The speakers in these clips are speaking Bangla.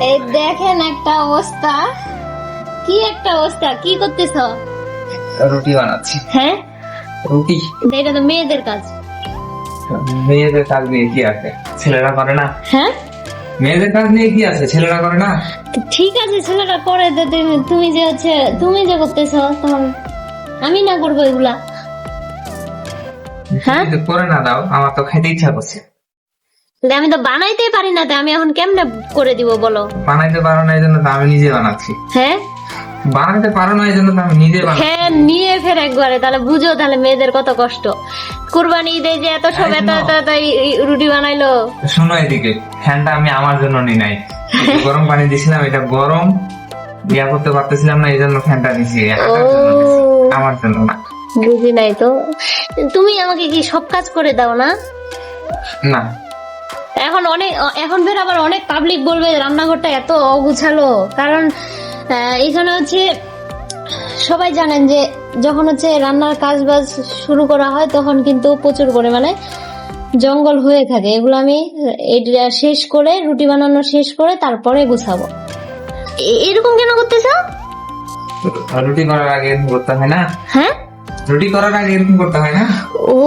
এই দেখেন একটা অবস্থা, কি একটা অবস্থা, কি করতেছ? রুটি বানাচ্ছি। হ্যাঁ, রুটি এটা তো মেয়েদের কাজ। মেয়েদের কাজ নিয়ে কি আছে, ছেলেরা করে না? হ্যাঁ, মেয়েদের কাজ নিয়ে কি আছে, ছেলেরা করে না? তো ঠিক আছে, ছেলেটা করে দে, তুমি যে হচ্ছে তুমি যে করতেছ, তখন আমি না করবো এগুলা? হ্যাঁ, যদি করে না দাও, আমার তো খাইতে ইচ্ছা করছে। আমি তো বানাইতেই পারি না, তো আমি এখন কেমনে করে দিব বলো? বানাইতে পারো না এই জন্য তো আমি নিজে বানাচ্ছি। হ্যাঁ বানাইতে পারো না এই জন্য তো আমি নিজে বানাচ্ছি। হ্যাঁ, নিয়ে ফের একবারে, তাহলে বুঝো তাহলে মেয়েদের কত কষ্ট। কুরবানি ঈদে যে এত সব এত এত এত রুটি বানাইলো। শোনো এদিকে, ফ্যানটা আমি আমার জন্য নি নাই, গরম পানি দিছিলাম, এটা গরম ইয়া করতে পারতেছিলাম না, এই জন্য ফ্যানটা নিছি। আমার জন্য না। বুঝি নাই তো, তুমি আমাকে কি সব কাজ করে দাও না? না, এখন ফের আবার অনেক পাবলিক বলবে রান্নাঘরটা এত অগুছালো, কারণ এখানে হচ্ছে সবাই জানেন যে যখন হচ্ছে রান্নার কাজ বাজ শুরু করা হয় তখন কিন্তু প্রচুর পরিমাণে জঙ্গল হয়ে থাকে। এগুলো আমি এটা শেষ করে, রুটি বানানো শেষ করে তারপরে গুছাবো। এরকম কেন করতেছ? রুটি করার আগে এরকম করতে হয় না? হ্যাঁ, রুটি করার আগে এরকম করতে হয় না? ও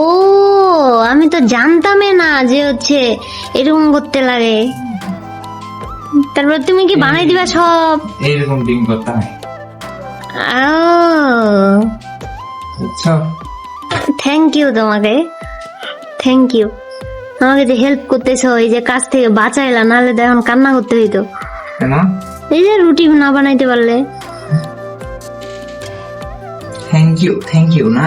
আমি তো জানতামই না যে হচ্ছে এরকম করতে লাগে। তারপর তুমি কি বানাই দিবা সব? এইরকম ডিম করতে হয়, বুঝছো? থ্যাংক ইউ তোমাকে, থ্যাংক ইউ। আমাকে যে হেল্প করতেছো, এই যে কাজ থেকে বাঁচাইলা, নাহলে তো এখন কান্না করতে হইতো। কেন? এই যে রুটি না বানাইতে পারলে। থ্যাংক ইউ না।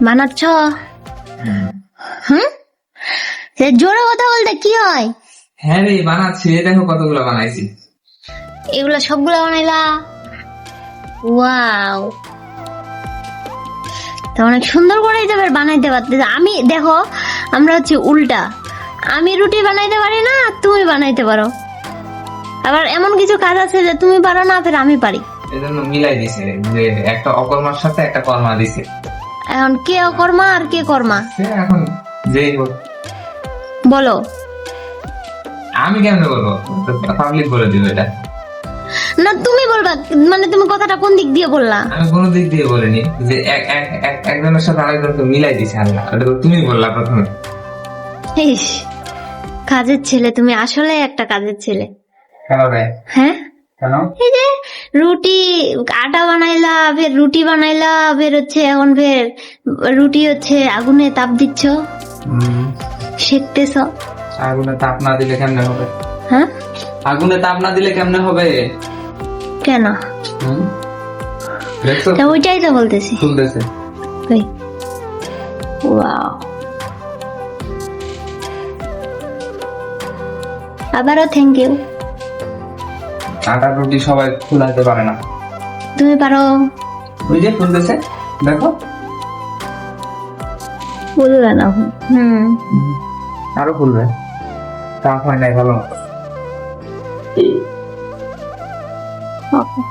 বানাচ্ছ? জোরে কথা বলতে কি হয়? হ্যাঁ রে, বানাচ্ছি, এই দেখো কতগুলো বানাইছি। এগুলা সবগুলা বানাইলা? ওয়াও, তো অনেক সুন্দর করে যাবে বানাইতে পারতেছে। আমি দেখো, আমরা হচ্ছে উল্টা, আমি রুটি বানাইতে পারি না, তুমি বানাইতে পারো। আবার এমন কিছু কাজ আছে যে তুমি পারো না, ফের আমি পারি। এই জন্য মিলাই দিছে, যে একটা অকর্মার সাথে একটা কর্মা দিছে। এখন কে অকর্মা আর কে কর্মা এখন যেই হোক, বলো? আমি কেমনে বলবো, পাবলিক বলে দিবে এটা। না তুমি বলবা, মানে তুমি কথাটা কোন দিক দিয়ে বললা? আমি কোনো দিক দিয়ে বলিনি, যে একজনের সাথে আরেকজনকে মিলাই দিছে আল্লাহ, এটা তো তুমি বললা প্রথমে। ইস, কাজের ছেলে তুমি, আসলে একটা কাজের ছেলে। কেন রে? হ্যাঁ, কেন? এই যে রুটি আটা বানাইলা, ফের রুটি বানাইলা, ফের হচ্ছে এখন ফের রুটি হচ্ছে আগুনে তাপ দিচ্ছ, সেকতেছ। আগুনে তাপ না দিলে কেমনে হবে? হ্যাঁ, আগুনে তাপ না দিলে কেমনে হবে? কেন? দেখছো তা ওইটাই তো বলতেছি। খুলতেছে। ওই, ওয়াও, আবারও থ্যাংক ইউ। আটার রুটি সবাই খুলাতে পারে না। তুমি পারো। ওই যে খুলতেছে, দেখো। বলবে না? আরো খুলবে, তাপ হয় নাই ভালো। ওকে।